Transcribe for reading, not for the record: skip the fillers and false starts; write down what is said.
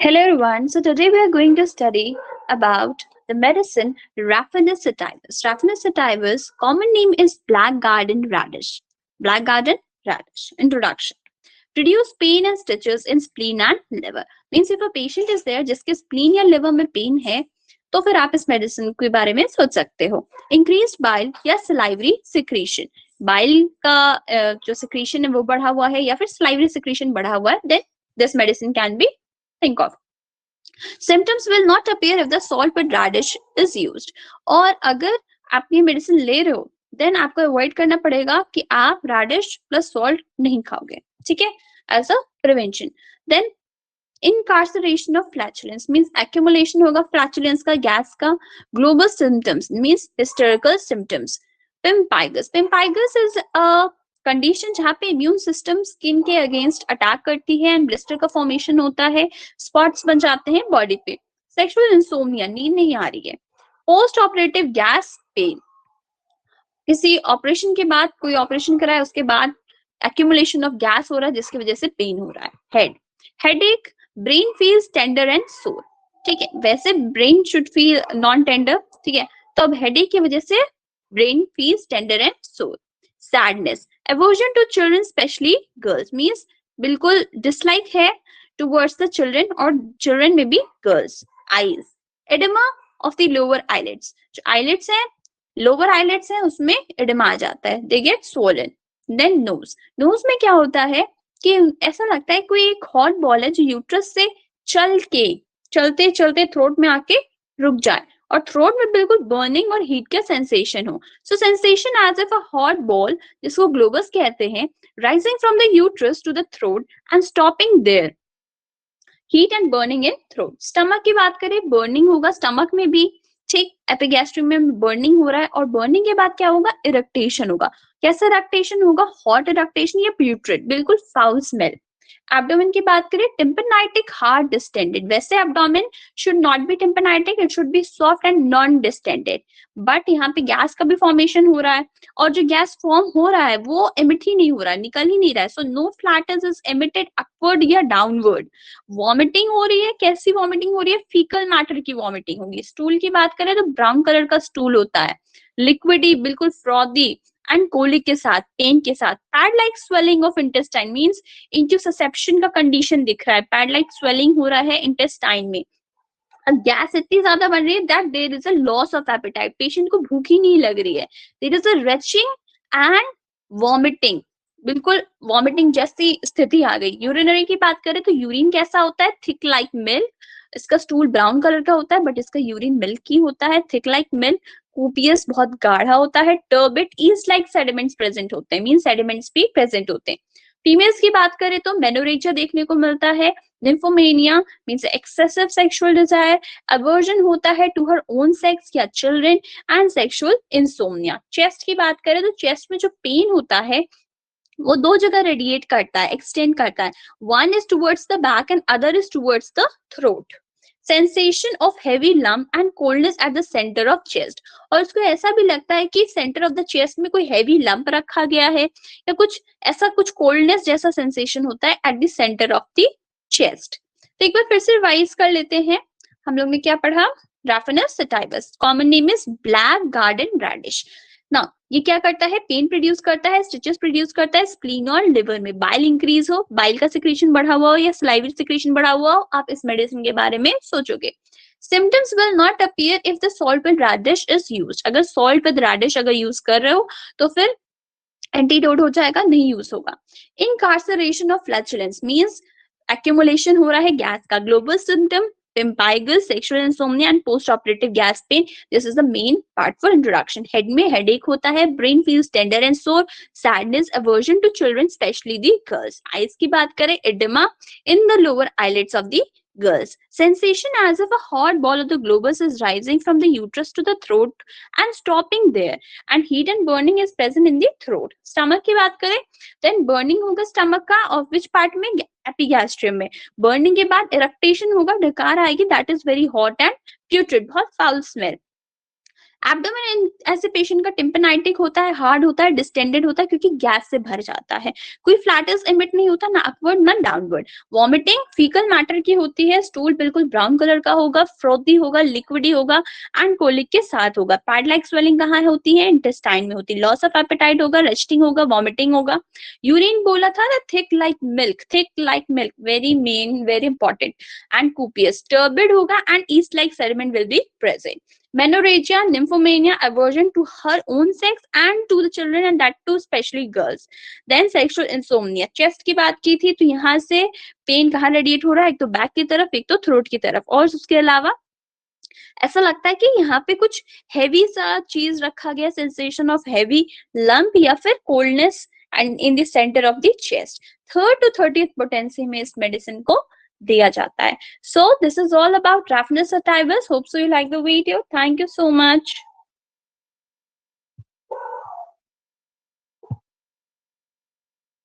Hello everyone. So today we are going to study about the medicine Raphanus sativus. Raphanus sativus, common name is black garden radish. Black garden radish. Introduction. Reduce pain and stitches in spleen and liver. Means if a patient is there जिसके spleen या liver में pain है तो फिर आप इस medicine के बारे में सोच सकते हो. Increased bile या salivary secretion. Bile का जो secretion है वो बढ़ा हुआ है या फिर salivary secretion बढ़ा हुआ है, then this medicine can be think of. Symptoms will not appear if the salt with radish is used. और अगर आप ये मेडिसिन ले रहे हो देन आपको अवॉइड करना पड़ेगा कि आप radish प्लस salt नहीं खाओगे, ठीक है, as a prevention. Then incarceration of flatulence means accumulation होगा flatulence का, गैस का. Global symptoms means hysterical symptoms. Pemphigus is a condition जहाँ पे इम्यून सिस्टम स्किन के अगेंस्ट अटैक करती है एंड ब्लिस्टर का फॉर्मेशन होता है, स्पॉट्स बन जाते हैं बॉडी पे. सेक्सुअल इंसोम्निया, नींद नहीं आ रही है. पोस्ट ऑपरेटिव गैस पेन, किसी ऑपरेशन के बाद, कोई ऑपरेशन कराए उसके बाद एक्यूमुलेशन ऑफ गैस हो रहा है जिसकी वजह से पेन हो रहा है. Headache, brain feels tender and सोर. ठीक है, वैसे brain should feel non tender, ठीक है, तो अब हेडेक की वजह से ब्रेन फील्स टेंडर एंड सोर. Sadness, aversion to children especially girls means बिल्कुल dislike है towards the children और children में भी girls. Eyes, edema of the lower eyelids. जो eyelids हैं, lower eyelids हैं, उसमें edema आ जाता है, they get swollen. Then nose में क्या होता है कि ऐसा लगता है कोई एक hot ball है जो यूट्रस से चलते चलते थ्रोट में आके रुक जाए और थ्रोट में बिल्कुल बर्निंग और हीट का सेंसेशन हो. So sensation as if a hot ball, जिसको ग्लोबस कहते हैं, rising from the uterus to the throat and stopping there. Heat and burning in throat. Stomach की बात करें, बर्निंग होगा स्टमक में भी, ठीक, एपिगैस्ट्रियम में बर्निंग हो रहा है और बर्निंग के बाद क्या होगा, इरेक्टेशन होगा. कैसा इरेक्टेशन होगा, हॉट इरेक्टेशन या प्यूट्रिड, बिल्कुल फाउल स्मेल. एब्डोमेन की बात करें, टिम्पेनाइटिक, हार्ड डिस्टेंडेड. वैसे abdomen should not be tympanitic, it should be soft and non distended, but यहाँ पे गैस का भी फॉर्मेशन हो रहा है और जो गैस फॉर्म हो रहा है वो एमिट ही नहीं हो रहा है, निकल ही नहीं रहा है. So no flatus is emitted upward या डाउनवर्ड. वॉमिटिंग हो रही है, कैसी वॉमिटिंग हो रही है, फीकल मैटर की वॉमिटिंग होगी. स्टूल की बात करें तो ब्राउन कलर का स्टूल होता है, लिक्विडी, बिल्कुल फ्रॉदी एंड कोलिक के साथ, पेन के साथ. Pad like swelling of intestine means interception का कंडीशन दिख रहा है, पैड लाइक स्वेलिंग हो रहा है इंटेस्टाइन में. गैस इतनी ज्यादा बन रही है that there is a loss of appetite, patient को भूख ही नहीं लग रही है. There is a retching and vomiting, बिल्कुल वॉमिटिंग जैसी स्थिति आ गई. यूरिनरी की बात करें तो यूरिन कैसा होता है, थिक लाइक मिल्क. इसका स्टूल ब्राउन कलर का होता है बट इसका यूरिन मिल्क ही होता है, थिक लाइक मिल्क. कोपियस, बहुत गाढ़ा होता है. टर्बिट, ईस्ट लाइक सेडिमेंट्स प्रेजेंट होते हैं, मीन सेडिमेंट्स भी प्रेजेंट होते हैं. फीमेल्स की बात करें तो मेनोरेजिया देखने को मिलता है. Nymphomania means excessive sexual desire. Aversion होता है टू हर ओन सेक्स या children and sexual insomnia. Chest की बात करें तो चेस्ट में जो पेन होता है वो दो जगह रेडिएट करता है, एक्सटेंड करता है. One is towards the back and other is towards the throat. Sensation of heavy lump and coldness at the centre of chest. और उसको ऐसा भी लगता है कि सेंटर ऑफ द चेस्ट में कोई हेवी लंप रखा गया है या कुछ ऐसा, कुछ कोल्डनेस जैसा सेंसेशन होता है eight the centre of the chest. तो एक बार फिर से रिवाइज कर लेते हैं. हम लोग ने क्या पढ़ा, Raphanus sativus, common name is black garden radish. ना ये क्या करता है, पेन प्रोड्यूस करता है, स्टिचेस प्रोड्यूस करता है स्प्लीन और लिवर में. बाइल इंक्रीज हो, बाइल का सिक्रेशन बढ़ा हुआ हो या सलाइवरी सिक्रेशन बढ़ा हुआ हो, आप इस मेडिसिन के बारे में सोचोगे. Symptoms will not appear if the salt with radish is used. अगर salt with radish अगर यूज कर रहे हो तो फिर एंटीडोट हो जाएगा, नहीं यूज होगा. Incarceration of flatulence means accumulation हो रहा है गैस का. Global symptom, pemphigus, sexual insomnia and post-operative gas pain. This is the main part for introduction. Head में headache होता है, brain feels tender and sore, sadness, aversion to children, especially the girls. Eyes की बात करें, edema in the lower eyelids of the girls. Sensation as if a hot ball of the globus is rising from the uterus to the throat and stopping there, and heat and burning is present in the throat. Stomach की बात करें, then burning होगा stomach का, of which part में, epigastrium में. Burning के बाद इरेक्टेशन होगा, डकार आएगी, that is very hot and प्यूट्रिड, बहुत फाउल स्मेल. एब्डोमेन ऐसे पेशेंट का टिम्पेनाइटिक होता है, हार्ड होता है, डिस्टेंडेड होता है क्योंकि गैस से भर जाता है। कोई फ्लैटस एमिट नहीं होता, ना अपवर्ड ना डाउनवर्ड। वॉमिटिंग फीकल मैटर की होती है, स्टूल बिल्कुल ब्राउन कलर का होगा, फ्रोथी होगा, लिक्विडी होगा एंड कोलिक के साथ होगा। पैड लाइक स्वेलिंग कहाँ होती है? इंटेस्टाइन में होती है। लॉस ऑफ एपेटाइट होगा, रेस्टिंग होगा, वॉमिटिंग होगा। यूरिन बोला था ना, thick like milk, very main, very important and copious, turbid होगा and yeast like sediment will be present. Menorrhagia, nymphomania, aversion to her own sex and to the children and that too especially girls. Then sexual insomnia. Chest की बात की थी तो यहाँ से pen कहाँ radiate हो रहा है? एक तो बैक की तरफ, एक तो थ्रोट की तरफ। और उसके अलावा ऐसा लगता है कि यहाँ पे कुछ हैवी सा चीज रखा गया, सेंसेशन ऑफ हैवी लंप या फिर coldness and in the centre of the chest. 3rd to 30th potency में इस मेडिसिन को दिया जाता है। So this is all about Raphanus sativus. Hope so you like the video. Thank you so much.